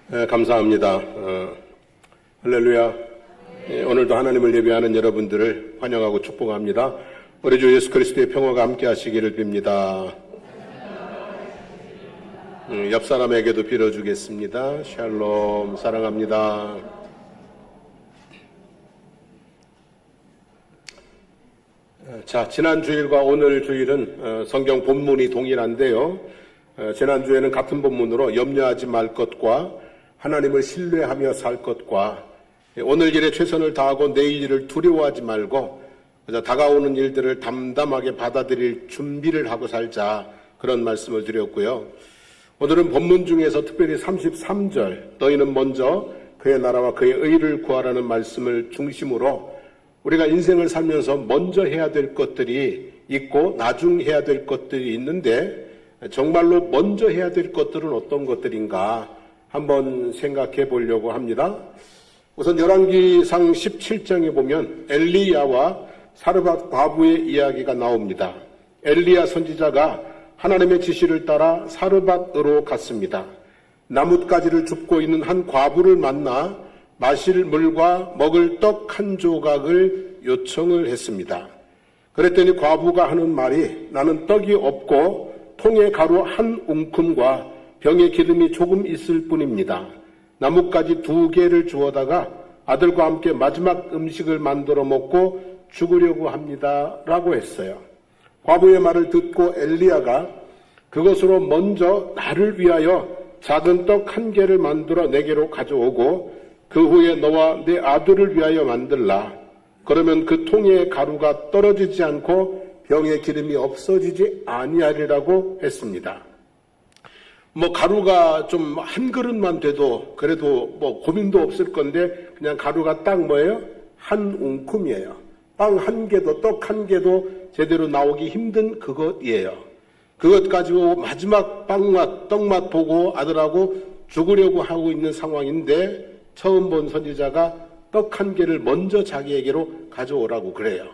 감사합니다. 할렐루야. 오늘도 하나님을 예배하는 여러분들을 환영하고 축복합니다. 우리 주 예수 그리스도의 평화가 함께 하시기를 빕니다. 옆 사람에게도 빌어주겠습니다. 샬롬, 사랑합니다. 자, 지난 주일과 오늘 주일은 성경 본문이 동일한데요. 지난 주에는 같은 본문으로 염려하지 말 것과 하나님을 신뢰하며 살 것과 오늘 일에 최선을 다하고 내일 일을 두려워하지 말고 다가오는 일들을 담담하게 받아들일 준비를 하고 살자, 그런 말씀을 드렸고요. 오늘은 본문 중에서 특별히 33절 너희는 먼저 그의 나라와 그의 의를 구하라는 말씀을 중심으로 우리가 인생을 살면서 먼저 해야 될 것들이 있고 나중 해야 될 것들이 있는데 정말로 먼저 해야 될 것들은 어떤 것들인가 한번 생각해 보려고 합니다. 우선 열왕기상 17장에 보면 엘리야와 사르밧 과부의 이야기가 나옵니다. 엘리야 선지자가 하나님의 지시를 따라 사르밧으로 갔습니다. 나뭇가지를 줍고 있는 한 과부를 만나 마실 물과 먹을 떡 한 조각을 요청을 했습니다. 그랬더니 과부가 하는 말이 나는 떡이 없고 통에 가루 한 웅큼과 병에 기름이 조금 있을 뿐입니다. 나뭇가지 2개를 주워다가 아들과 함께 마지막 음식을 만들어 먹고 죽으려고 합니다. 라고 했어요. 과부의 말을 듣고 엘리야가 그것으로 먼저 나를 위하여 작은 떡 1개를 만들어 내게로 가져오고 그 후에 너와 내 아들을 위하여 만들라. 그러면 그 통에 가루가 떨어지지 않고 병에 기름이 없어지지 아니하리라고 했습니다. 가루가 좀 한 그릇만 돼도 그래도 고민도 없을 건데 그냥 가루가 딱 뭐예요? 한 웅큼이에요. 빵 1개도 떡 1개도 제대로 나오기 힘든 그것이에요. 그것 가지고 마지막 빵맛 떡맛 보고 아들하고 죽으려고 하고 있는 상황인데 처음 본 선지자가 떡 1개를 먼저 자기에게로 가져오라고 그래요.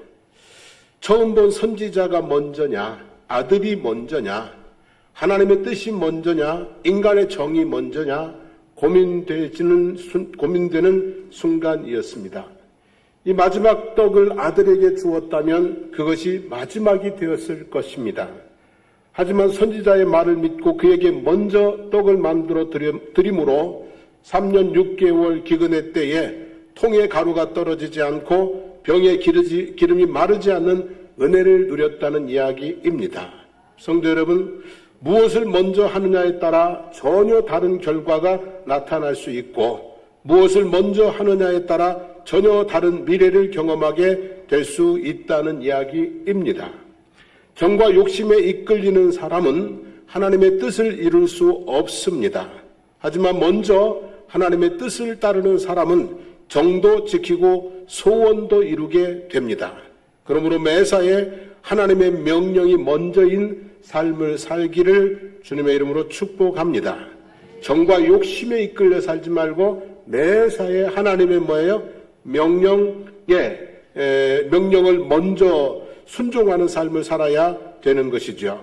처음 본 선지자가 먼저냐, 아들이 먼저냐, 하나님의 뜻이 먼저냐, 인간의 정이 먼저냐 고민되는 순간이었습니다. 이 마지막 떡을 아들에게 주었다면 그것이 마지막이 되었을 것입니다. 하지만 선지자의 말을 믿고 그에게 먼저 떡을 만들어 드림으로 3년 6개월 기근의 때에 통에 가루가 떨어지지 않고 병에 기름이 마르지 않는 은혜를 누렸다는 이야기입니다. 성도 여러분, 무엇을 먼저 하느냐에 따라 전혀 다른 결과가 나타날 수 있고 무엇을 먼저 하느냐에 따라 전혀 다른 미래를 경험하게 될 수 있다는 이야기입니다. 정과 욕심에 이끌리는 사람은 하나님의 뜻을 이룰 수 없습니다. 하지만 먼저 하나님의 뜻을 따르는 사람은 정도 지키고 소원도 이루게 됩니다. 그러므로 매사에 하나님의 명령이 먼저인 삶을 살기를 주님의 이름으로 축복합니다. 정과 욕심에 이끌려 살지 말고 매사에 하나님의 명령을 먼저 순종하는 삶을 살아야 되는 것이죠.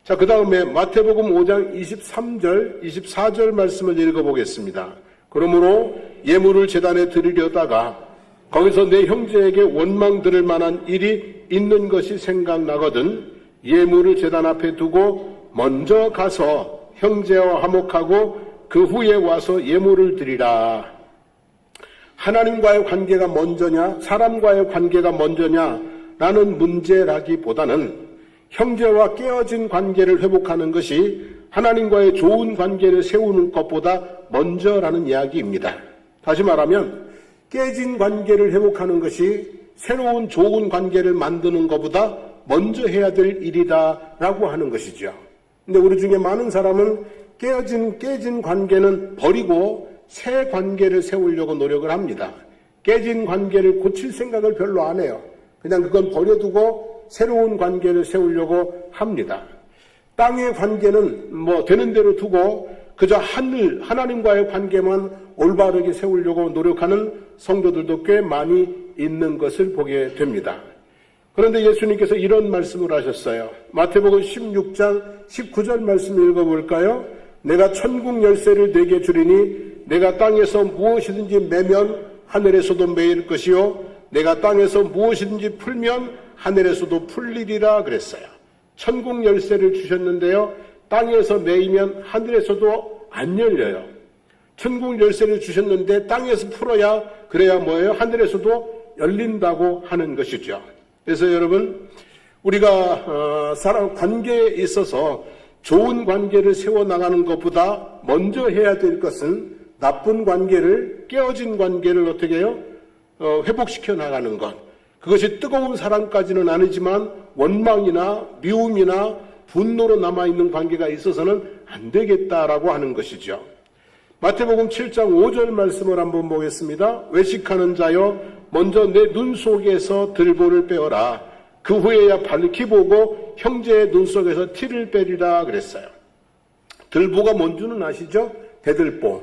자, 그 다음에 마태복음 5장 23절, 24절 말씀을 읽어보겠습니다. 그러므로 예물을 제단에 드리려다가 거기서 내 형제에게 원망 들을 만한 일이 있는 것이 생각나거든 예물을 제단 앞에 두고 먼저 가서 형제와 화목하고 그 후에 와서 예물을 드리라. 하나님과의 관계가 먼저냐 사람과의 관계가 먼저냐 라는 문제라기보다는 형제와 깨어진 관계를 회복하는 것이 하나님과의 좋은 관계를 세우는 것보다 먼저라는 이야기입니다. 다시 말하면 깨진 관계를 회복하는 것이 새로운 좋은 관계를 만드는 것보다 먼저 해야 될 일이다라고 하는 것이죠. 근데 우리 중에 많은 사람은 깨진 관계는 버리고 새 관계를 세우려고 노력을 합니다. 깨진 관계를 고칠 생각을 별로 안 해요. 그냥 그건 버려두고 새로운 관계를 세우려고 합니다. 땅의 관계는 되는 대로 두고 그저 하나님과의 관계만 올바르게 세우려고 노력하는 성도들도 꽤 많이 있는 것을 보게 됩니다. 그런데 예수님께서 이런 말씀을 하셨어요. 마태복음 16장 19절 말씀 읽어볼까요? 내가 천국 열쇠를 내게 주리니 내가 땅에서 무엇이든지 매면 하늘에서도 매일 것이요 내가 땅에서 무엇이든지 풀면 하늘에서도 풀리리라 그랬어요. 천국 열쇠를 주셨는데요. 땅에서 매이면 하늘에서도 안 열려요. 천국 열쇠를 주셨는데 땅에서 풀어야 그래야 뭐예요? 하늘에서도 열린다고 하는 것이죠. 그래서 여러분 우리가 사람 관계에 있어서 좋은 관계를 세워나가는 것보다 먼저 해야 될 것은 나쁜 관계를 깨어진 관계를 어떻게 해요? 회복시켜 나가는 것. 그것이 뜨거운 사랑까지는 아니지만 원망이나 미움이나 분노로 남아있는 관계가 있어서는 안 되겠다라고 하는 것이죠. 마태복음 7장 5절 말씀을 한번 보겠습니다. 외식하는 자여 먼저 내 눈 속에서 들보를 빼어라. 그 후에야 밝히 보고 형제의 눈 속에서 티를 빼리라 그랬어요. 들보가 뭔지는 아시죠? 대들보.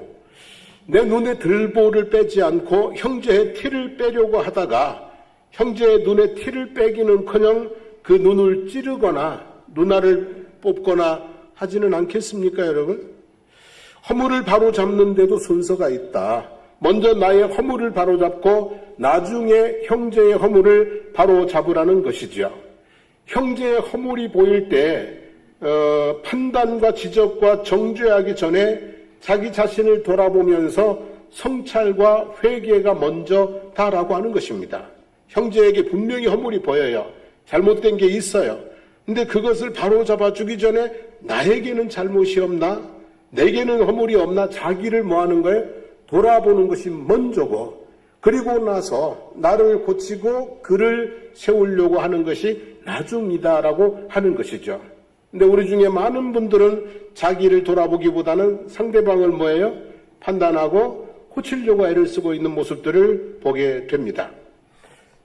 내 눈에 들보를 빼지 않고 형제의 티를 빼려고 하다가 형제의 눈에 티를 빼기는커녕 그 눈을 찌르거나 눈알을 뽑거나 하지는 않겠습니까, 여러분? 허물을 바로잡는데도 순서가 있다. 먼저 나의 허물을 바로잡고 나중에 형제의 허물을 바로잡으라는 것이죠. 형제의 허물이 보일 때 판단과 지적과 정죄하기 전에 자기 자신을 돌아보면서 성찰과 회개가 먼저다라고 하는 것입니다. 형제에게 분명히 허물이 보여요. 잘못된 게 있어요. 근데 그것을 바로잡아 주기 전에 나에게는 잘못이 없나? 내게는 허물이 없나? 자기를 뭐 하는 거예요? 돌아보는 것이 먼저고, 그리고 나서 나를 고치고 그를 세우려고 하는 것이 나중이다라고 하는 것이죠. 근데 우리 중에 많은 분들은 자기를 돌아보기보다는 상대방을 뭐예요? 판단하고 고치려고 애를 쓰고 있는 모습들을 보게 됩니다.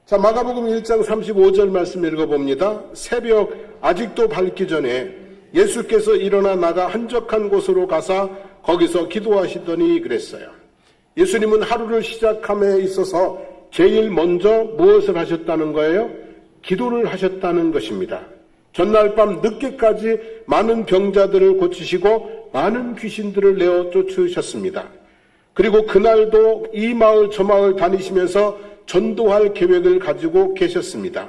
자, 마가복음 1장 35절 말씀 읽어봅니다. 새벽 아직도 밝기 전에 예수께서 일어나 나가 한적한 곳으로 가사 거기서 기도하시더니 그랬어요. 예수님은 하루를 시작함에 있어서 제일 먼저 무엇을 하셨다는 거예요? 기도를 하셨다는 것입니다. 전날 밤 늦게까지 많은 병자들을 고치시고 많은 귀신들을 내어 쫓으셨습니다. 그리고 그날도 이 마을 저 마을 다니시면서 전도할 계획을 가지고 계셨습니다.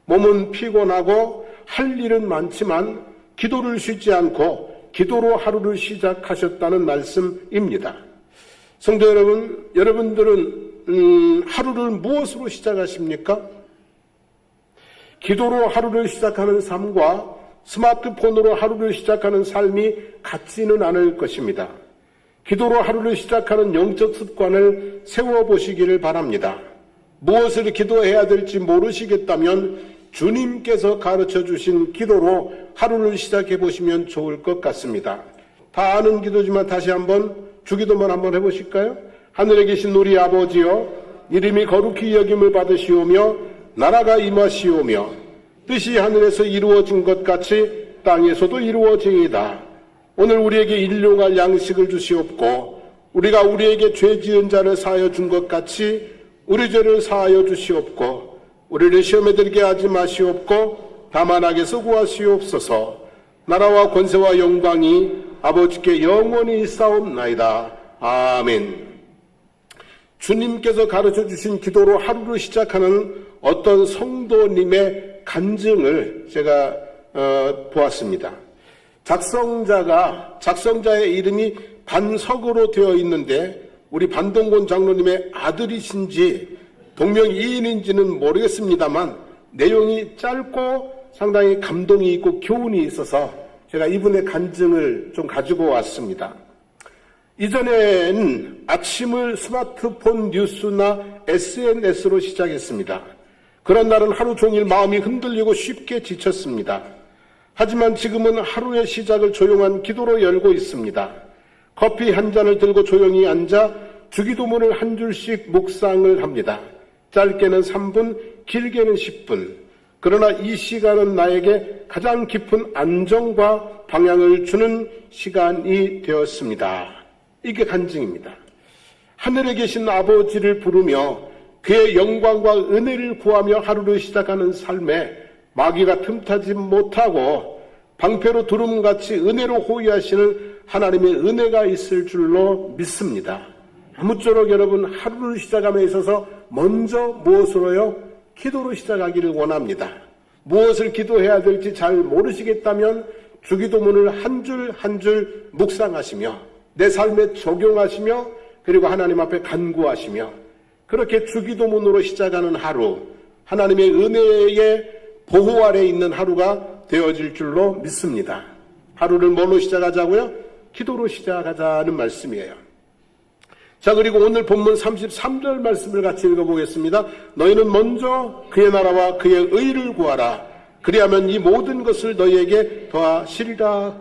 몸은 피곤하고 할 일은 많지만 기도를 쉬지 않고 기도로 하루를 시작하셨다는 말씀입니다. 성도 여러분, 여러분들은 하루를 무엇으로 시작하십니까? 기도로 하루를 시작하는 삶과 스마트폰으로 하루를 시작하는 삶이 같지는 않을 것입니다. 기도로 하루를 시작하는 영적 습관을 세워보시기를 바랍니다. 무엇을 기도해야 될지 모르시겠다면 주님께서 가르쳐 주신 기도로 하루를 시작해 보시면 좋을 것 같습니다. 다 아는 기도지만 다시 한번 주기도만 한번 해보실까요? 하늘에 계신 우리 아버지여, 이름이 거룩히 여김을 받으시오며 나라가 임하시오며 뜻이 하늘에서 이루어진 것 같이 땅에서도 이루어지이다. 오늘 우리에게 일용할 양식을 주시옵고 우리가 우리에게 죄 지은 자를 사하여 준 것 같이 우리 죄를 사하여 주시옵고 우리를 시험에 들게 하지 마시옵고 다만 악에서 구하시옵소서. 나라와 권세와 영광이 아버지께 영원히 있사옵나이다. 아멘. 주님께서 가르쳐 주신 기도로 하루를 시작하는 어떤 성도님의 간증을 제가 보았습니다. 작성자의 이름이 반석으로 되어 있는데 우리 반동곤 장로님의 아들이신지 동명이인인지는 모르겠습니다만 내용이 짧고 상당히 감동이 있고 교훈이 있어서 제가 이분의 간증을 좀 가지고 왔습니다. 이전에는 아침을 스마트폰 뉴스나 SNS로 시작했습니다. 그런 날은 하루 종일 마음이 흔들리고 쉽게 지쳤습니다. 하지만 지금은 하루의 시작을 조용한 기도로 열고 있습니다. 커피 한 잔을 들고 조용히 앉아 주기도문을 한 줄씩 묵상을 합니다. 짧게는 3분, 길게는 10분. 그러나 이 시간은 나에게 가장 깊은 안정과 방향을 주는 시간이 되었습니다. 이게 간증입니다. 하늘에 계신 아버지를 부르며 그의 영광과 은혜를 구하며 하루를 시작하는 삶에 마귀가 틈타지 못하고 방패로 두름같이 은혜로 호위하시는 하나님의 은혜가 있을 줄로 믿습니다. 아무쪼록 여러분 하루를 시작함에 있어서 먼저 무엇으로요? 기도로 시작하기를 원합니다. 무엇을 기도해야 될지 잘 모르시겠다면 주기도문을 한 줄 한 줄 묵상하시며 내 삶에 적용하시며 그리고 하나님 앞에 간구하시며 그렇게 주기도문으로 시작하는 하루, 하나님의 은혜의 보호 아래 있는 하루가 되어질 줄로 믿습니다. 하루를 뭘로 시작하자고요? 기도로 시작하자는 말씀이에요. 자, 그리고 오늘 본문 33절 말씀을 같이 읽어보겠습니다. 너희는 먼저 그의 나라와 그의 의를 구하라. 그리하면 이 모든 것을 너희에게 더하시리라.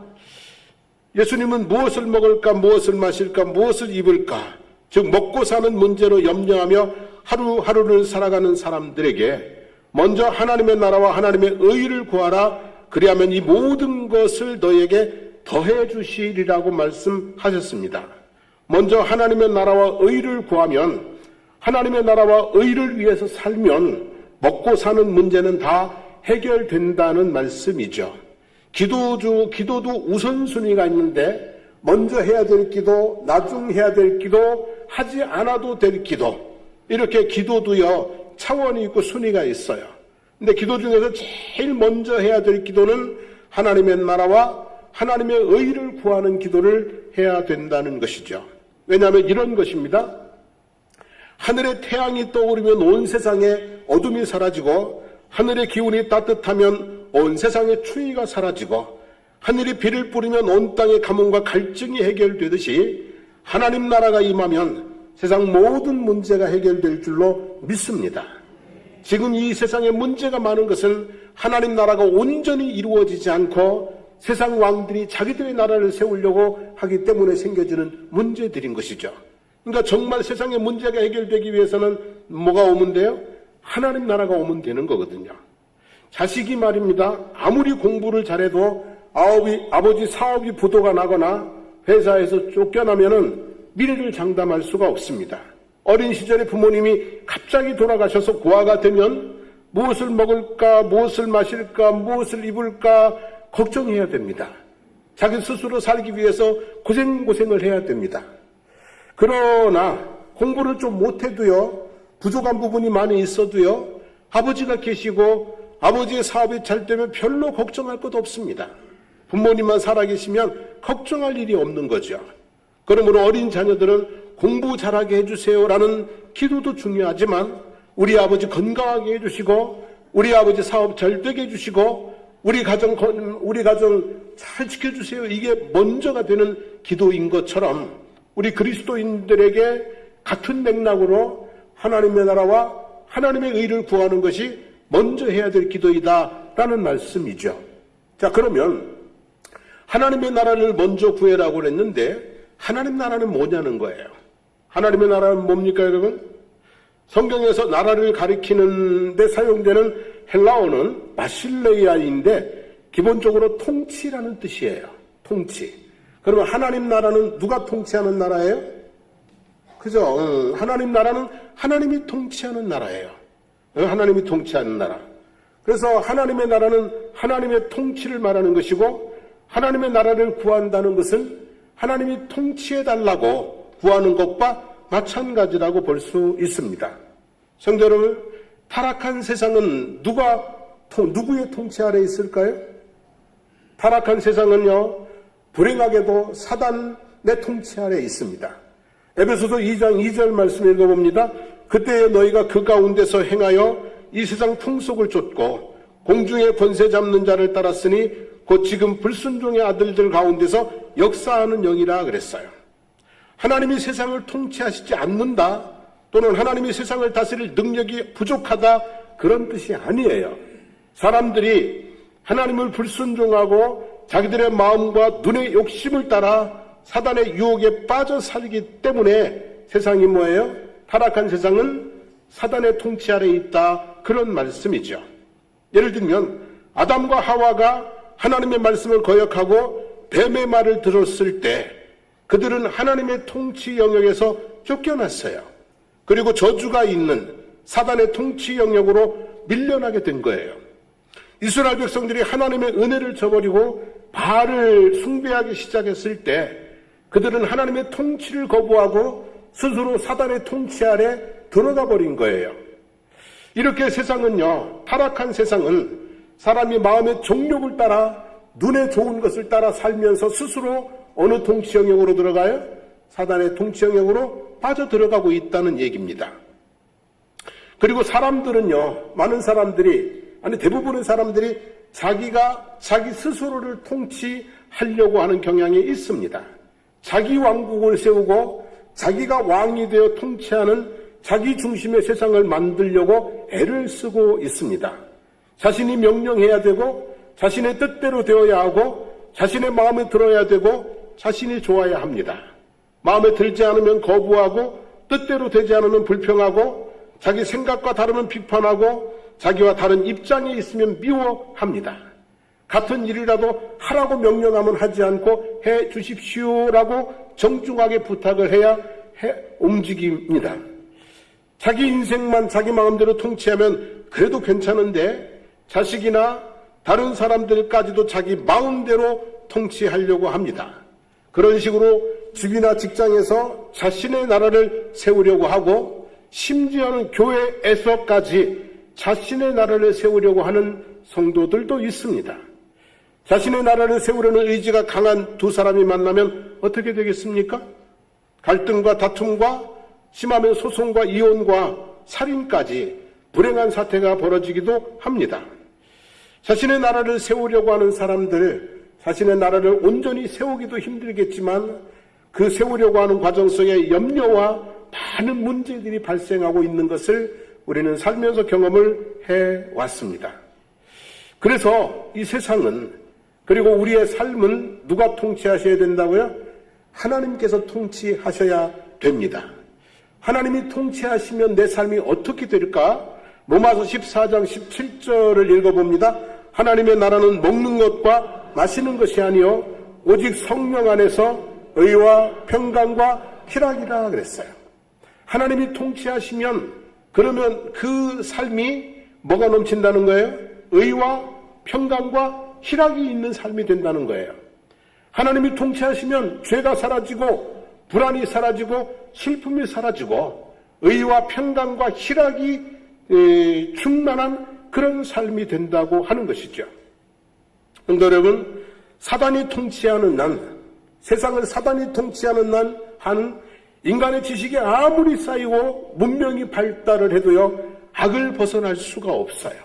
예수님은 무엇을 먹을까, 무엇을 마실까, 무엇을 입을까, 즉 먹고 사는 문제로 염려하며 하루하루를 살아가는 사람들에게 먼저 하나님의 나라와 하나님의 의를 구하라. 그리하면 이 모든 것을 너희에게 더해 주시리라고 말씀하셨습니다. 먼저 하나님의 나라와 의를 구하면, 하나님의 나라와 의를 위해서 살면 먹고 사는 문제는 다 해결된다는 말씀이죠. 기도도 우선순위가 있는데 먼저 해야 될 기도, 나중 해야 될 기도, 하지 않아도 될 기도, 이렇게 기도도요 차원이 있고 순위가 있어요. 근데 기도 중에서 제일 먼저 해야 될 기도는 하나님의 나라와 하나님의 의를 구하는 기도를 해야 된다는 것이죠. 왜냐하면 이런 것입니다. 하늘의 태양이 떠오르면 온 세상에 어둠이 사라지고, 하늘의 기운이 따뜻하면 온 세상의 추위가 사라지고, 하늘이 비를 뿌리면 온 땅의 가뭄과 갈증이 해결되듯이 하나님 나라가 임하면 세상 모든 문제가 해결될 줄로 믿습니다. 지금 이 세상에 문제가 많은 것은 하나님 나라가 온전히 이루어지지 않고 세상 왕들이 자기들의 나라를 세우려고 하기 때문에 생겨지는 문제들인 것이죠. 그러니까 정말 세상의 문제가 해결되기 위해서는 뭐가 오면 돼요? 하나님 나라가 오면 되는 거거든요. 자식이 말입니다. 아무리 공부를 잘해도 아버지 사업이 부도가 나거나 회사에서 쫓겨나면은 미래를 장담할 수가 없습니다. 어린 시절에 부모님이 갑자기 돌아가셔서 고아가 되면 무엇을 먹을까, 무엇을 마실까, 무엇을 입을까 걱정해야 됩니다. 자기 스스로 살기 위해서 고생을 해야 됩니다. 그러나 공부를 좀 못해도요, 부족한 부분이 많이 있어도요, 아버지가 계시고 아버지의 사업이 잘 되면 별로 걱정할 것 없습니다. 부모님만 살아계시면 걱정할 일이 없는 거죠. 그러므로 어린 자녀들은 공부 잘하게 해주세요라는 기도도 중요하지만 우리 아버지 건강하게 해주시고 우리 아버지 사업 잘 되게 해주시고 우리 가정 잘 지켜주세요. 이게 먼저가 되는 기도인 것처럼 우리 그리스도인들에게 같은 맥락으로 하나님의 나라와 하나님의 의를 구하는 것이 먼저 해야 될 기도이다라는 말씀이죠. 자, 그러면 하나님의 나라를 먼저 구해라고 그랬는데 하나님 나라는 뭐냐는 거예요. 하나님의 나라는 뭡니까, 여러분? 성경에서 나라를 가리키는 데 사용되는 헬라어는 바실레이아인데 기본적으로 통치라는 뜻이에요. 통치. 그러면 하나님 나라는 누가 통치하는 나라예요? 그죠? 하나님 나라는 하나님이 통치하는 나라예요. 하나님이 통치하는 나라. 그래서 하나님의 나라는 하나님의 통치를 말하는 것이고 하나님의 나라를 구한다는 것은 하나님이 통치해달라고 구하는 것과 마찬가지라고 볼 수 있습니다. 성도 여러분, 타락한 세상은 누구의 통치 아래 있을까요? 타락한 세상은요, 불행하게도 사단의 통치 아래 있습니다. 에베소서 2장 2절 말씀 읽어봅니다. 그때에 너희가 그 가운데서 행하여 이 세상 풍속을 쫓고 공중의 권세 잡는 자를 따랐으니 곧 지금 불순종의 아들들 가운데서 역사하는 영이라 그랬어요. 하나님이 세상을 통치하시지 않는다 또는 하나님이 세상을 다스릴 능력이 부족하다 그런 뜻이 아니에요. 사람들이 하나님을 불순종하고 자기들의 마음과 눈의 욕심을 따라 사단의 유혹에 빠져 살기 때문에 세상이 뭐예요? 타락한 세상은 사단의 통치 아래 있다 그런 말씀이죠. 예를 들면 아담과 하와가 하나님의 말씀을 거역하고 뱀의 말을 들었을 때 그들은 하나님의 통치 영역에서 쫓겨났어요. 그리고 저주가 있는 사단의 통치 영역으로 밀려나게 된 거예요. 이스라엘 백성들이 하나님의 은혜를 저버리고 바알을 숭배하기 시작했을 때 그들은 하나님의 통치를 거부하고 스스로 사단의 통치 아래 들어가 버린 거예요. 이렇게 세상은요, 타락한 세상은 사람이 마음의 정욕을 따라 눈에 좋은 것을 따라 살면서 스스로 어느 통치 영역으로 들어가요? 사단의 통치 영역으로 빠져들어가고 있다는 얘기입니다. 그리고 사람들은요, 많은 사람들이, 대부분의 사람들이 자기가 자기 스스로를 통치하려고 하는 경향이 있습니다. 자기 왕국을 세우고 자기가 왕이 되어 통치하는 자기 중심의 세상을 만들려고 애를 쓰고 있습니다. 자신이 명령해야 되고 자신의 뜻대로 되어야 하고 자신의 마음에 들어야 되고 자신이 좋아야 합니다. 마음에 들지 않으면 거부하고 뜻대로 되지 않으면 불평하고 자기 생각과 다르면 비판하고 자기와 다른 입장에 있으면 미워합니다. 같은 일이라도 하라고 명령하면 하지 않고 해 주십시오라고 정중하게 부탁을 해야 움직입니다. 자기 인생만 자기 마음대로 통치하면 그래도 괜찮은데 자식이나 다른 사람들까지도 자기 마음대로 통치하려고 합니다. 그런 식으로 집이나 직장에서 자신의 나라를 세우려고 하고 심지어는 교회에서까지 자신의 나라를 세우려고 하는 성도들도 있습니다. 자신의 나라를 세우려는 의지가 강한 두 사람이 만나면 어떻게 되겠습니까? 갈등과 다툼과 심하면 소송과 이혼과 살인까지 불행한 사태가 벌어지기도 합니다. 자신의 나라를 세우려고 하는 사람들, 자신의 나라를 온전히 세우기도 힘들겠지만 그 세우려고 하는 과정 속에 염려와 많은 문제들이 발생하고 있는 것을 우리는 살면서 경험을 해왔습니다. 그래서 이 세상은, 그리고 우리의 삶은 누가 통치하셔야 된다고요? 하나님께서 통치하셔야 됩니다. 하나님이 통치하시면 내 삶이 어떻게 될까? 로마서 14장 17절을 읽어봅니다. 하나님의 나라는 먹는 것과 마시는 것이 아니요 오직 성령 안에서 의와 평강과 희락이라 그랬어요. 하나님이 통치하시면 그러면 그 삶이 뭐가 넘친다는 거예요? 의와 평강과 희락이 있는 삶이 된다는 거예요. 하나님이 통치하시면 죄가 사라지고 불안이 사라지고 슬픔이 사라지고 의와 평강과 희락이 충만한 그런 삶이 된다고 하는 것이죠. 성도 여러분, 사단이 통치하는 난, 세상을 사단이 통치하는 한 인간의 지식이 아무리 쌓이고 문명이 발달을 해도요, 악을 벗어날 수가 없어요.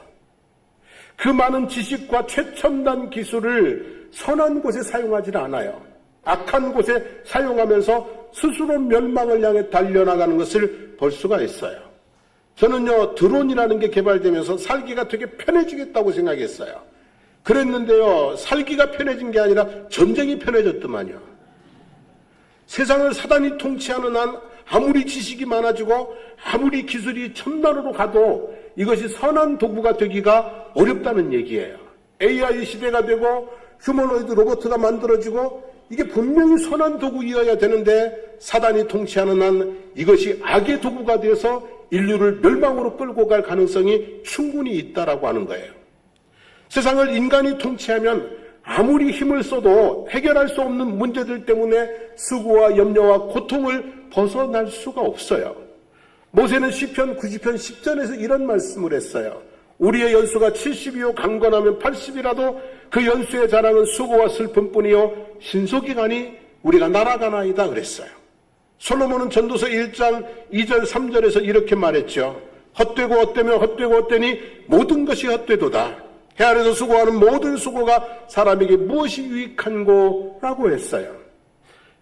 그 많은 지식과 최첨단 기술을 선한 곳에 사용하지 않아요. 악한 곳에 사용하면서 스스로 멸망을 향해 달려나가는 것을 볼 수가 있어요. 저는요, 드론이라는 게 개발되면서 살기가 되게 편해지겠다고 생각했어요. 그랬는데요, 살기가 편해진 게 아니라 전쟁이 편해졌더만요. 세상을 사단이 통치하는 한 아무리 지식이 많아지고 아무리 기술이 첨단으로 가도 이것이 선한 도구가 되기가 어렵다는 얘기예요. AI 시대가 되고 휴머노이드 로봇가 만들어지고 이게 분명히 선한 도구이어야 되는데 사단이 통치하는 한 이것이 악의 도구가 되어서 인류를 멸망으로 끌고 갈 가능성이 충분히 있다라고 하는 거예요. 세상을 인간이 통치하면 아무리 힘을 써도 해결할 수 없는 문제들 때문에 수고와 염려와 고통을 벗어날 수가 없어요. 모세는 시편 90편 10절에서 이런 말씀을 했어요. 우리의 연수가 70이요 강건하면 80이라도 그 연수의 자랑은 수고와 슬픔뿐이요 신속이가니 우리가 날아가나이다 그랬어요. 솔로몬은 전도서 1장 2절 3절에서 이렇게 말했죠. 헛되고 헛되며 헛되고 헛되니 모든 것이 헛되도다. 해 아래서 수고하는 모든 수고가 사람에게 무엇이 유익한고? 라고 했어요.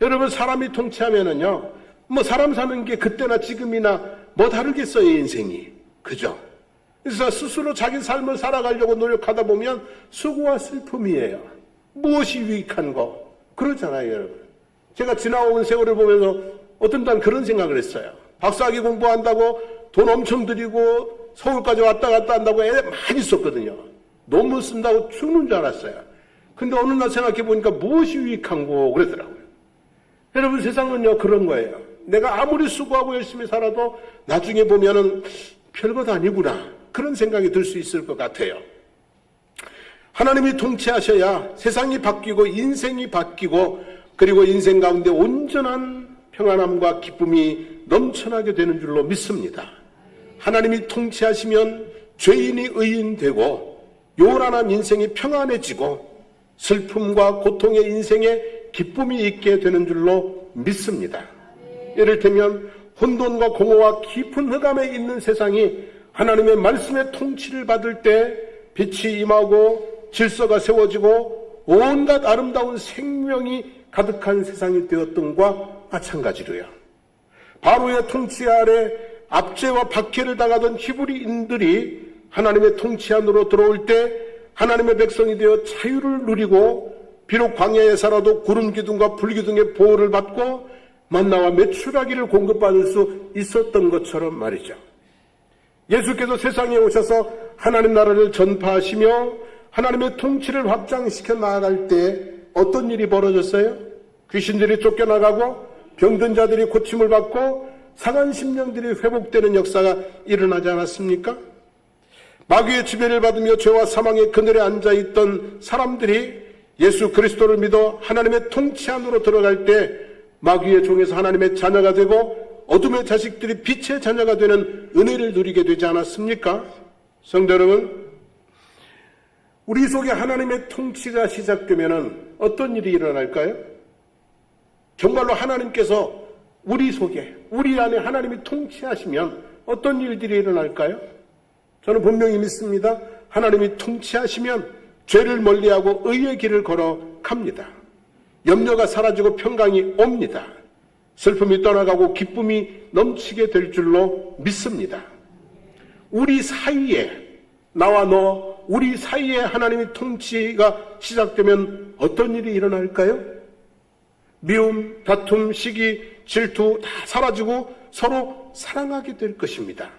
여러분, 사람이 통치하면은요, 사람 사는 게 그때나 지금이나 뭐 다르겠어요, 인생이. 그죠? 그래서 스스로 자기 삶을 살아가려고 노력하다 보면 수고와 슬픔이에요. 무엇이 유익한고? 그렇잖아요, 여러분. 제가 지나온 세월을 보면서 어떤 날 그런 생각을 했어요. 박사학위 공부한다고 돈 엄청 들이고 서울까지 왔다 갔다 한다고 애 많이 썼거든요. 논문 쓴다고 죽는 줄 알았어요. 근데 어느 날 생각해 보니까 무엇이 유익한고 그러더라고요. 여러분, 세상은요 그런 거예요. 내가 아무리 수고하고 열심히 살아도 나중에 보면은 별것 아니구나 그런 생각이 들 수 있을 것 같아요. 하나님이 통치하셔야 세상이 바뀌고 인생이 바뀌고 그리고 인생 가운데 온전한 평안함과 기쁨이 넘쳐나게 되는 줄로 믿습니다. 하나님이 통치하시면 죄인이 의인되고 요란한 인생이 평안해지고 슬픔과 고통의 인생에 기쁨이 있게 되는 줄로 믿습니다. 이를테면 혼돈과 공허와 깊은 흑암에 있는 세상이 하나님의 말씀의 통치를 받을 때 빛이 임하고 질서가 세워지고 온갖 아름다운 생명이 가득한 세상이 되었던과 마찬가지로요. 바로의 통치 아래 압제와 박해를 당하던 히브리인들이 하나님의 통치 안으로 들어올 때 하나님의 백성이 되어 자유를 누리고 비록 광야에 살아도 구름 기둥과 불 기둥의 보호를 받고 만나와 메추라기를 공급받을 수 있었던 것처럼 말이죠. 예수께서 세상에 오셔서 하나님 나라를 전파하시며 하나님의 통치를 확장시켜 나아갈 때 어떤 일이 벌어졌어요? 귀신들이 쫓겨나가고 병든 자들이 고침을 받고 상한 심령들이 회복되는 역사가 일어나지 않았습니까? 마귀의 지배를 받으며 죄와 사망의 그늘에 앉아있던 사람들이 예수 그리스도를 믿어 하나님의 통치 안으로 들어갈 때 마귀의 종에서 하나님의 자녀가 되고 어둠의 자식들이 빛의 자녀가 되는 은혜를 누리게 되지 않았습니까? 성도 여러분, 우리 속에 하나님의 통치가 시작되면 어떤 일이 일어날까요? 정말로 하나님께서 우리 속에, 우리 안에 하나님이 통치하시면 어떤 일들이 일어날까요? 저는 분명히 믿습니다. 하나님이 통치하시면 죄를 멀리하고 의의 길을 걸어갑니다. 염려가 사라지고 평강이 옵니다. 슬픔이 떠나가고 기쁨이 넘치게 될 줄로 믿습니다. 우리 사이에, 나와 너, 우리 사이에 하나님의 통치가 시작되면 어떤 일이 일어날까요? 미움, 다툼, 시기, 질투 다 사라지고 서로 사랑하게 될 것입니다.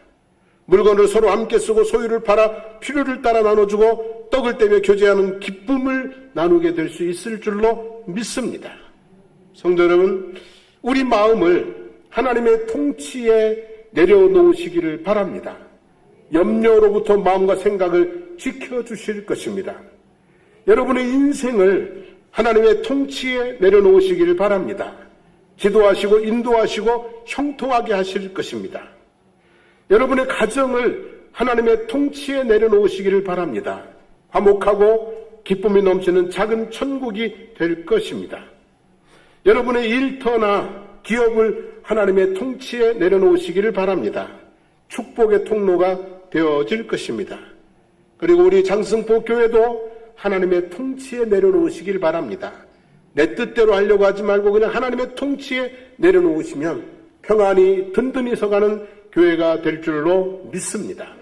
물건을 서로 함께 쓰고 소유를 팔아 필요를 따라 나눠주고 떡을 떼며 교제하는 기쁨을 나누게 될 수 있을 줄로 믿습니다. 성도 여러분, 우리 마음을 하나님의 통치에 내려놓으시기를 바랍니다. 염려로부터 마음과 생각을 지켜주실 것입니다. 여러분의 인생을 하나님의 통치에 내려놓으시기를 바랍니다. 지도하시고 인도하시고 형통하게 하실 것입니다. 여러분의 가정을 하나님의 통치에 내려놓으시기를 바랍니다. 화목하고 기쁨이 넘치는 작은 천국이 될 것입니다. 여러분의 일터나 기업을 하나님의 통치에 내려놓으시기를 바랍니다. 축복의 통로가 되어질 것입니다. 그리고 우리 장승포 교회도 하나님의 통치에 내려놓으시길 바랍니다. 내 뜻대로 하려고 하지 말고 그냥 하나님의 통치에 내려놓으시면 평안히 든든히 서가는 교회가 될 줄로 믿습니다.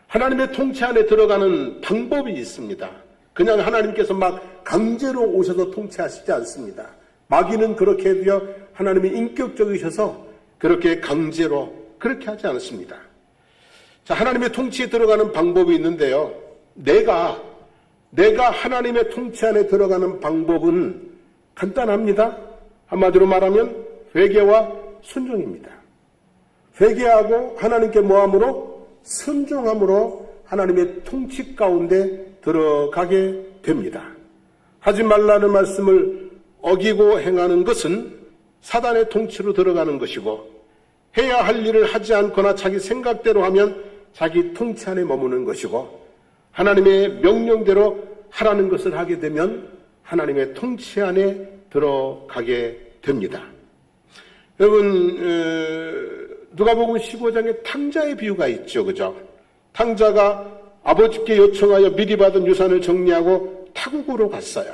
하나님의 통치 안에 들어가는 방법이 있습니다. 그냥 하나님께서 막 강제로 오셔서 통치하시지 않습니다. 마귀는 그렇게 해도요, 하나님이 인격적이셔서 그렇게 강제로 그렇게 하지 않습니다. 자, 하나님의 통치에 들어가는 방법이 있는데요. 내가 하나님의 통치 안에 들어가는 방법은 간단합니다. 한마디로 말하면 회개와 순종입니다. 회개하고 하나님께 뭐함으로? 순종함으로 하나님의 통치 가운데 들어가게 됩니다. 하지 말라는 말씀을 어기고 행하는 것은 사단의 통치로 들어가는 것이고, 해야 할 일을 하지 않거나 자기 생각대로 하면 자기 통치 안에 머무는 것이고, 하나님의 명령대로 하라는 것을 하게 되면 하나님의 통치 안에 들어가게 됩니다. 여러분, 누가복음 15장에 탕자의 비유가 있죠. 그죠? 탕자가 아버지께 요청하여 미리 받은 유산을 정리하고 타국으로 갔어요.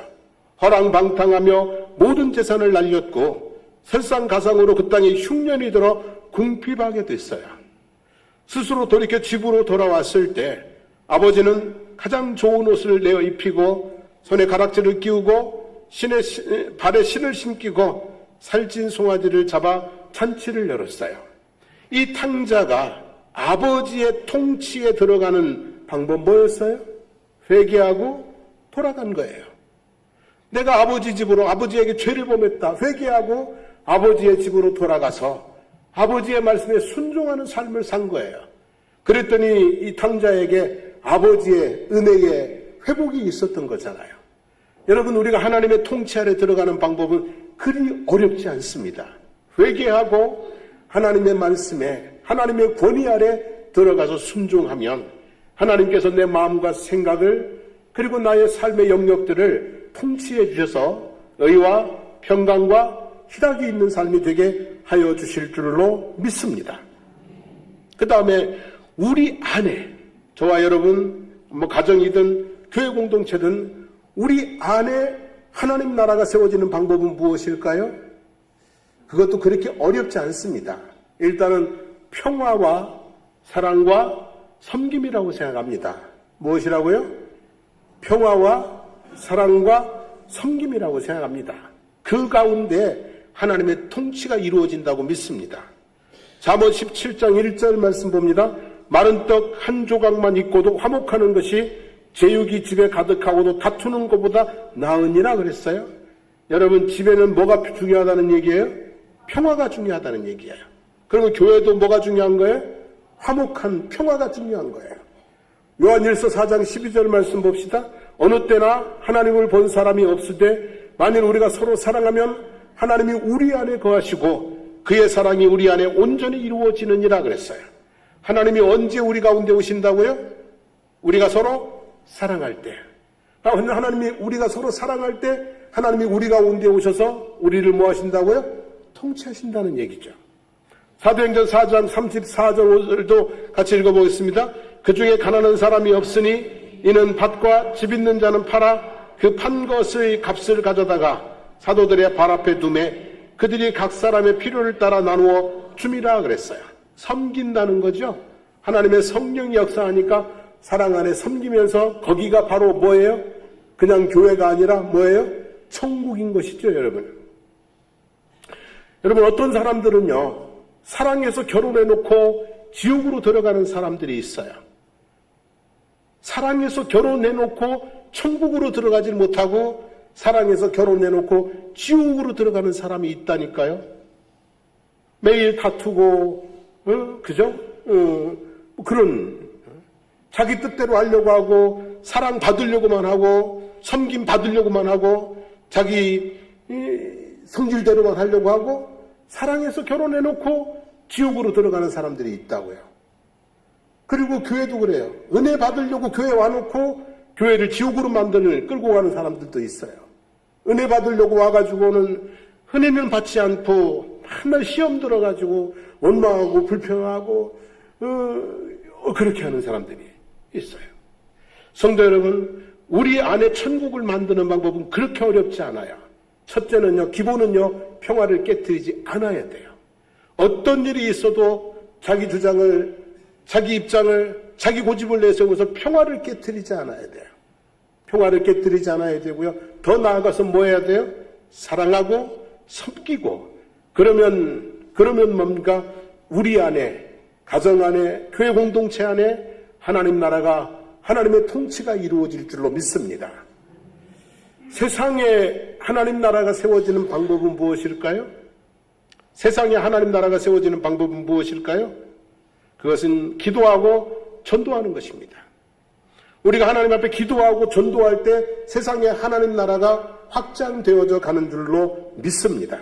허랑방탕하며 모든 재산을 날렸고 설상가상으로 그 땅에 흉년이 들어 궁핍하게 됐어요. 스스로 돌이켜 집으로 돌아왔을 때 아버지는 가장 좋은 옷을 내어 입히고 손에 가락지를 끼우고 발에 신을 신기고 살찐 송아지를 잡아 잔치를 열었어요. 이 탕자가 아버지의 통치에 들어가는 방법 뭐였어요? 회개하고 돌아간 거예요. 내가 아버지 집으로, 아버지에게 죄를 범했다. 회개하고 아버지의 집으로 돌아가서 아버지의 말씀에 순종하는 삶을 산 거예요. 그랬더니 이 탕자에게 아버지의 은혜의 회복이 있었던 거잖아요. 여러분, 우리가 하나님의 통치 아래 들어가는 방법은 그리 어렵지 않습니다. 회개하고 하나님의 말씀에, 하나님의 권위 아래 들어가서 순종하면 하나님께서 내 마음과 생각을 그리고 나의 삶의 영역들을 통치해 주셔서 의와 평강과 희락이 있는 삶이 되게 하여 주실 줄로 믿습니다. 그 다음에 우리 안에, 저와 여러분, 가정이든 교회 공동체든 우리 안에 하나님 나라가 세워지는 방법은 무엇일까요? 그것도 그렇게 어렵지 않습니다. 일단은 평화와 사랑과 섬김이라고 생각합니다. 무엇이라고요? 평화와 사랑과 섬김이라고 생각합니다. 그 가운데 하나님의 통치가 이루어진다고 믿습니다. 잠언 17장 1절 말씀 봅니다. 마른 떡 한 조각만 있고도 화목하는 것이 제육이 집에 가득하고도 다투는 것보다 나으니라 그랬어요. 여러분, 집에는 뭐가 중요하다는 얘기예요? 평화가 중요하다는 얘기예요. 그리고 교회도 뭐가 중요한 거예요? 화목한 평화가 중요한 거예요. 요한일서 4장 12절 말씀 봅시다. 어느 때나 하나님을 본 사람이 없으되 만일 우리가 서로 사랑하면 하나님이 우리 안에 거하시고 그의 사랑이 우리 안에 온전히 이루어지느니라 그랬어요. 하나님이 언제 우리 가운데 오신다고요? 우리가 서로 사랑할 때. 하나님이 우리가 서로 사랑할 때 하나님이 우리 가운데 오셔서 우리를 뭐 하신다고요? 통치하신다는 얘기죠. 사도행전 4장 34절도 같이 읽어보겠습니다. 그 중에 가난한 사람이 없으니 이는 밭과 집 있는 자는 팔아 그 판 것의 값을 가져다가 사도들의 발 앞에 두매 그들이 각 사람의 필요를 따라 나누어 줌이라 그랬어요. 섬긴다는 거죠. 하나님의 성령이 역사하니까 사랑 안에 섬기면서 거기가 바로 뭐예요? 그냥 교회가 아니라 뭐예요? 천국인 것이죠, 여러분. 여러분, 어떤 사람들은요, 사랑해서 결혼해놓고 지옥으로 들어가는 사람들이 있어요. 사랑해서 결혼해놓고 천국으로 들어가지 못하고 사랑해서 결혼해놓고 지옥으로 들어가는 사람이 있다니까요. 매일 다투고, 그죠? 그런, 자기 뜻대로 하려고 하고, 사랑 받으려고만 하고, 섬김 받으려고만 하고, 자기 성질대로만 하려고 하고, 사랑해서 결혼해놓고 지옥으로 들어가는 사람들이 있다고요. 그리고 교회도 그래요. 은혜 받으려고 교회 와놓고 교회를 지옥으로 끌고 가는 사람들도 있어요. 은혜 받으려고 와가지고는 은혜는 받지 않고 맨날 시험 들어가지고 원망하고 불평하고 그렇게 하는 사람들이 있어요. 성도 여러분, 우리 안에 천국을 만드는 방법은 그렇게 어렵지 않아요. 첫째는요, 기본은요, 평화를 깨뜨리지 않아야 돼요. 어떤 일이 있어도 자기 주장을, 자기 입장을, 자기 고집을 내세워서 평화를 깨뜨리지 않아야 돼요. 평화를 깨뜨리지 않아야 되고요. 더 나아가서 뭐 해야 돼요? 사랑하고 섬기고. 그러면 뭔가 우리 안에, 가정 안에, 교회 공동체 안에 하나님 나라가, 하나님의 통치가 이루어질 줄로 믿습니다. 세상에 하나님 나라가 세워지는 방법은 무엇일까요? 세상에 하나님 나라가 세워지는 방법은 무엇일까요? 그것은 기도하고 전도하는 것입니다. 우리가 하나님 앞에 기도하고 전도할 때 세상에 하나님 나라가 확장되어져 가는 줄로 믿습니다.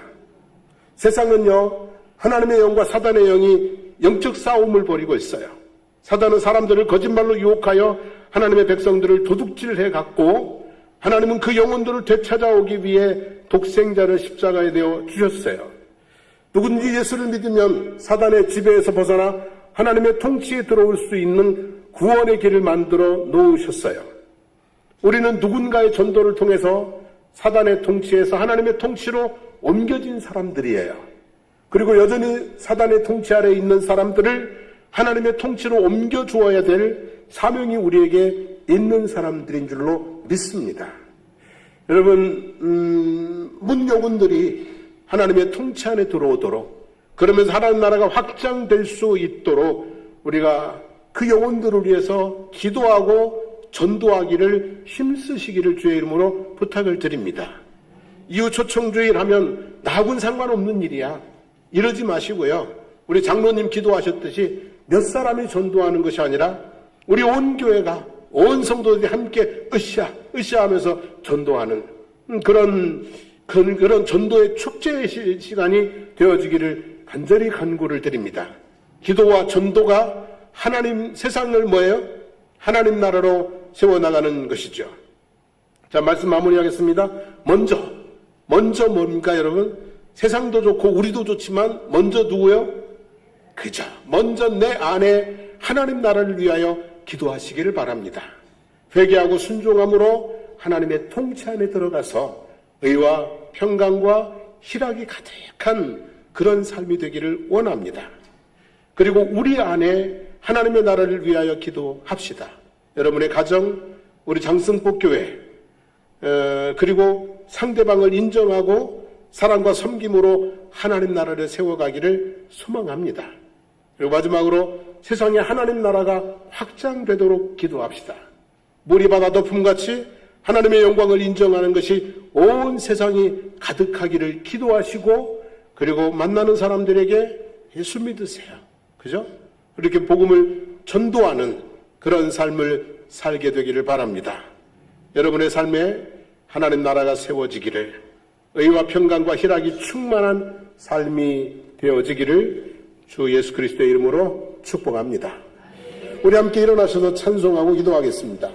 세상은요, 하나님의 영과 사단의 영이 영적 싸움을 벌이고 있어요. 사단은 사람들을 거짓말로 유혹하여 하나님의 백성들을 도둑질해 갔고, 하나님은 그 영혼들을 되찾아오기 위해 독생자를 십자가에 내어 주셨어요. 누군지 예수를 믿으면 사단의 지배에서 벗어나 하나님의 통치에 들어올 수 있는 구원의 길을 만들어 놓으셨어요. 우리는 누군가의 전도를 통해서 사단의 통치에서 하나님의 통치로 옮겨진 사람들이에요. 그리고 여전히 사단의 통치 아래 있는 사람들을 하나님의 통치로 옮겨주어야 될 사명이 우리에게 있는 사람들인 줄로 믿습니다. 여러분, 문영혼들이 하나님의 통치 안에 들어오도록, 그러면서 하나님 나라가 확장될 수 있도록 우리가 그 영혼들을 위해서 기도하고 전도하기를 힘쓰시기를 주의 이름으로 부탁을 드립니다. 이후 초청주일 하면 나하고는 상관없는 일이야, 이러지 마시고요. 우리 장로님 기도하셨듯이 몇 사람이 전도하는 것이 아니라 우리 온 교회가, 온 성도들이 함께 으쌰 하면서 전도하는 그런 전도의 축제의 시간이 되어지기를 간절히 간구를 드립니다. 기도와 전도가 하나님 세상을 뭐예요? 하나님 나라로 세워나가는 것이죠. 자, 말씀 마무리하겠습니다. 먼저 뭡니까 여러분? 세상도 좋고 우리도 좋지만 먼저 누구요? 그죠. 먼저 내 안에 하나님 나라를 위하여 기도하시기를 바랍니다. 회개하고 순종함으로 하나님의 통치 안에 들어가서 의와 평강과 희락이 가득한 그런 삶이 되기를 원합니다. 그리고 우리 안에 하나님의 나라를 위하여 기도합시다. 여러분의 가정, 우리 장승복교회, 그리고 상대방을 인정하고 사랑과 섬김으로 하나님 나라를 세워가기를 소망합니다. 그리고 마지막으로 세상에 하나님 나라가 확장되도록 기도합시다. 물이 바다 덮음같이 하나님의 영광을 인정하는 것이 온 세상이 가득하기를 기도하시고, 그리고 만나는 사람들에게 예수 믿으세요. 그죠? 이렇게 복음을 전도하는 그런 삶을 살게 되기를 바랍니다. 여러분의 삶에 하나님 나라가 세워지기를, 의와 평강과 희락이 충만한 삶이 되어지기를 주 예수 그리스도의 이름으로 축복합니다. 우리 함께 일어나셔서 찬송하고 기도하겠습니다.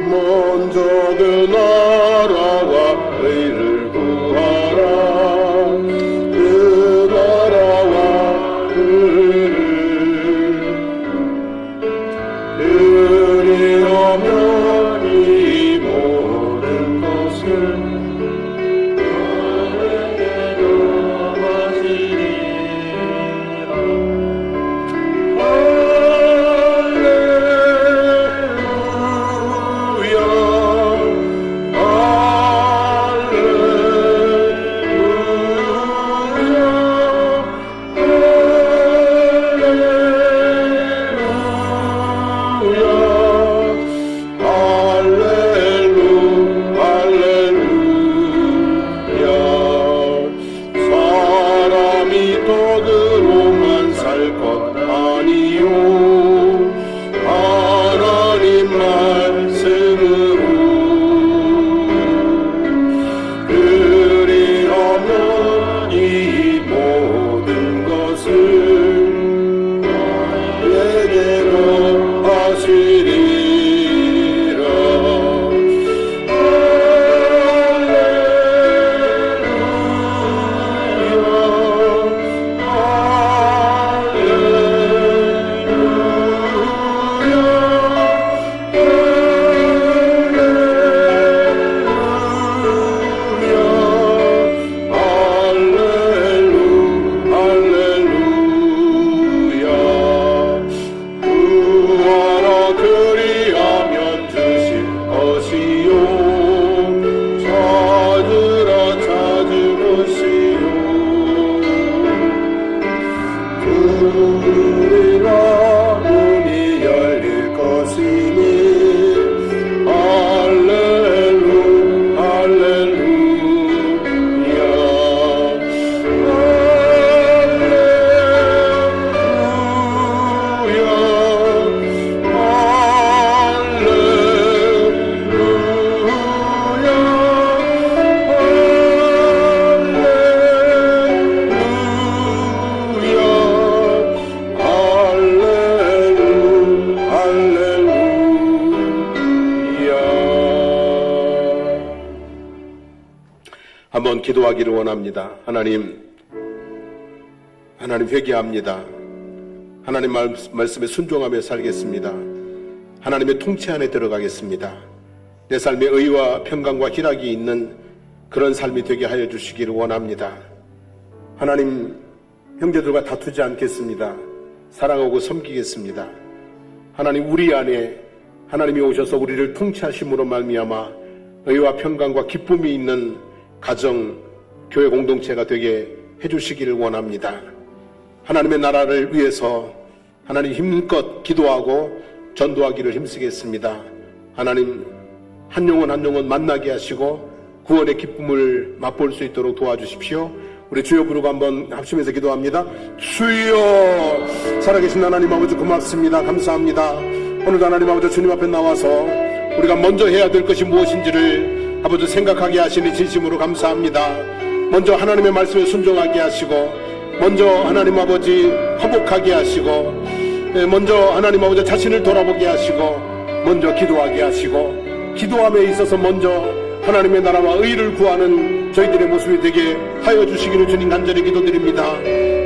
먼저 그 나라와 의를 구하라. 그 나라와 의를 그리하면 이 모든 것을 너에게로 하시리라. 한번 기도하기를 원합니다. 하나님 회개합니다. 하나님 말씀에 순종하며 살겠습니다. 하나님의 통치 안에 들어가겠습니다. 내 삶에 의와 평강과 희락이 있는 그런 삶이 되게 하여 주시기를 원합니다. 하나님, 형제들과 다투지 않겠습니다. 사랑하고 섬기겠습니다. 하나님, 우리 안에 하나님이 오셔서 우리를 통치하심으로 말미암아 의와 평강과 기쁨이 있는 가정, 교회 공동체가 되게 해주시기를 원합니다. 하나님의 나라를 위해서 하나님 힘껏 기도하고 전도하기를 힘쓰겠습니다. 하나님, 한 영혼 한 영혼 만나게 하시고 구원의 기쁨을 맛볼 수 있도록 도와주십시오. 우리 주여 부르고 한번 합심해서 기도합니다. 주여, 살아계신 하나님 아버지 고맙습니다. 감사합니다. 오늘도 하나님 아버지 주님 앞에 나와서 우리가 먼저 해야 될 것이 무엇인지를 아버지 생각하게 하시니 진심으로 감사합니다. 먼저 하나님의 말씀에 순종하게 하시고, 먼저 하나님 아버지 화복하게 하시고, 먼저 하나님 아버지 자신을 돌아보게 하시고, 먼저 기도하게 하시고, 기도함에 있어서 먼저 하나님의 나라와 의를 구하는 저희들의 모습이 되게 하여 주시기를 주님 간절히 기도드립니다.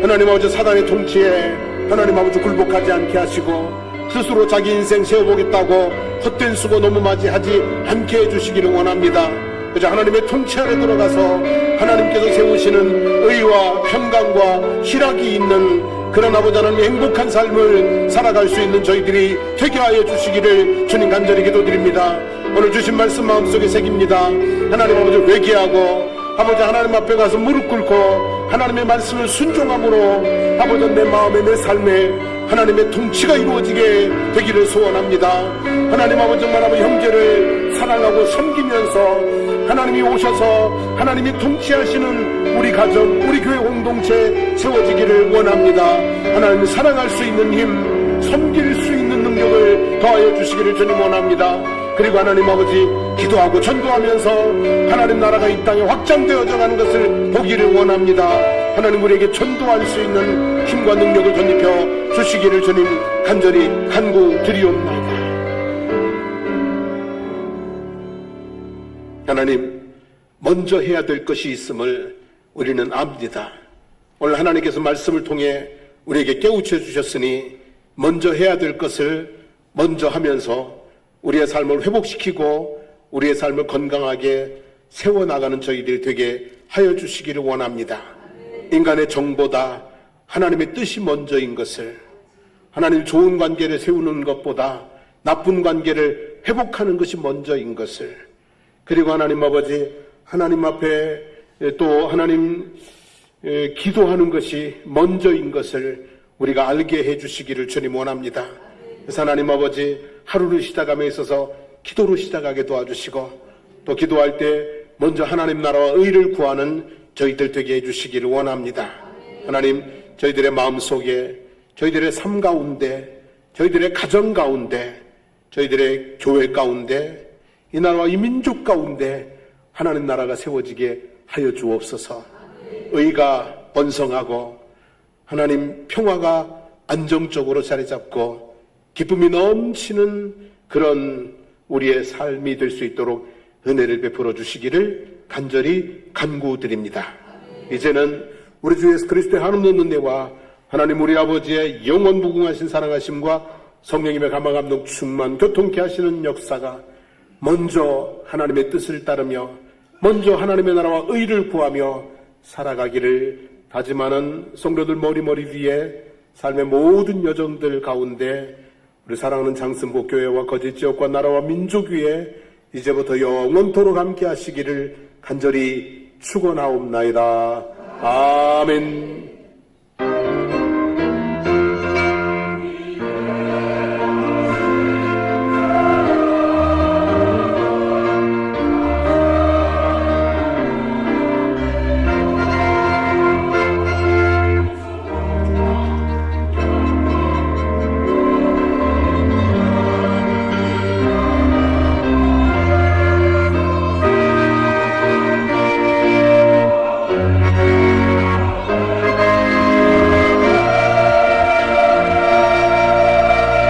하나님 아버지 사단의 통치에 하나님 아버지 굴복하지 않게 하시고, 스스로 자기 인생 세워보겠다고 헛된 수고 너무 맞이하지 않게 해주시기를 원합니다. 그저 하나님의 통치 안에 들어가서 하나님께서 세우시는 의와 평강과 희락이 있는 그런 아버지 하나님의 행복한 삶을 살아갈 수 있는 저희들이 되게 하여 주시기를 주님 간절히 기도드립니다. 오늘 주신 말씀 마음속에 새깁니다. 하나님 아버지 회개하고 아버지 하나님 앞에 가서 무릎 꿇고 하나님의 말씀을 순종함으로 아버지 내 마음에 내 삶에 하나님의 통치가 이루어지게 되기를 소원합니다. 하나님 아버지 정말 아버지 형제를 사랑하고 섬기면서 하나님이 오셔서 하나님이 통치하시는 우리 가정, 우리 교회 공동체 세워지기를 원합니다. 하나님을 사랑할 수 있는 힘, 섬길 수 있는 능력을 더하여 주시기를 주님 원합니다. 그리고 하나님 아버지 기도하고 전도하면서 하나님 나라가 이 땅에 확장되어져 가는 것을 보기를 원합니다. 하나님 우리에게 전도할 수 있는 힘과 능력을 덧입혀 주시기를 주님 간절히 간구드리옵나이다. 하나님, 먼저 해야 될 것이 있음을 우리는 압니다. 오늘 하나님께서 말씀을 통해 우리에게 깨우쳐 주셨으니 먼저 해야 될 것을 먼저 하면서 우리의 삶을 회복시키고 우리의 삶을 건강하게 세워나가는 저희들이 되게 하여 주시기를 원합니다. 인간의 정보다 하나님의 뜻이 먼저인 것을, 하나님 좋은 관계를 세우는 것보다 나쁜 관계를 회복하는 것이 먼저인 것을, 그리고 하나님 아버지 하나님 앞에 또 하나님 기도하는 것이 먼저인 것을 우리가 알게 해주시기를 주님 원합니다. 그래서 하나님 아버지 하루를 시작함에 있어서 기도로 시작하게 도와주시고, 또 기도할 때 먼저 하나님 나라와 의를 구하는 저희들 되게 해주시기를 원합니다. 하나님, 저희들의 마음속에, 저희들의 삶 가운데, 저희들의 가정 가운데, 저희들의 교회 가운데, 이 나라와 이 민족 가운데 하나님 나라가 세워지게 하여 주옵소서. 의가 번성하고 하나님 평화가 안정적으로 자리 잡고 기쁨이 넘치는 그런 우리의 삶이 될 수 있도록 은혜를 베풀어 주시기를 간절히 간구드립니다. 이제는 우리 주 예수 그리스도의 한없는 은혜와 하나님 우리 아버지의 영원 무궁하신 사랑하심과 성령님의 감화감동 충만 교통케 하시는 역사가 먼저 하나님의 뜻을 따르며 먼저 하나님의 나라와 의를 구하며 살아가기를 다짐하는 성도들 머리 위에 삶의 모든 여정들 가운데 우리 사랑하는 장승복 교회와 거짓 지역과 나라와 민족 위에 이제부터 영원토록 함께 하시기를 간절히 축원하옵나이다. 아멘.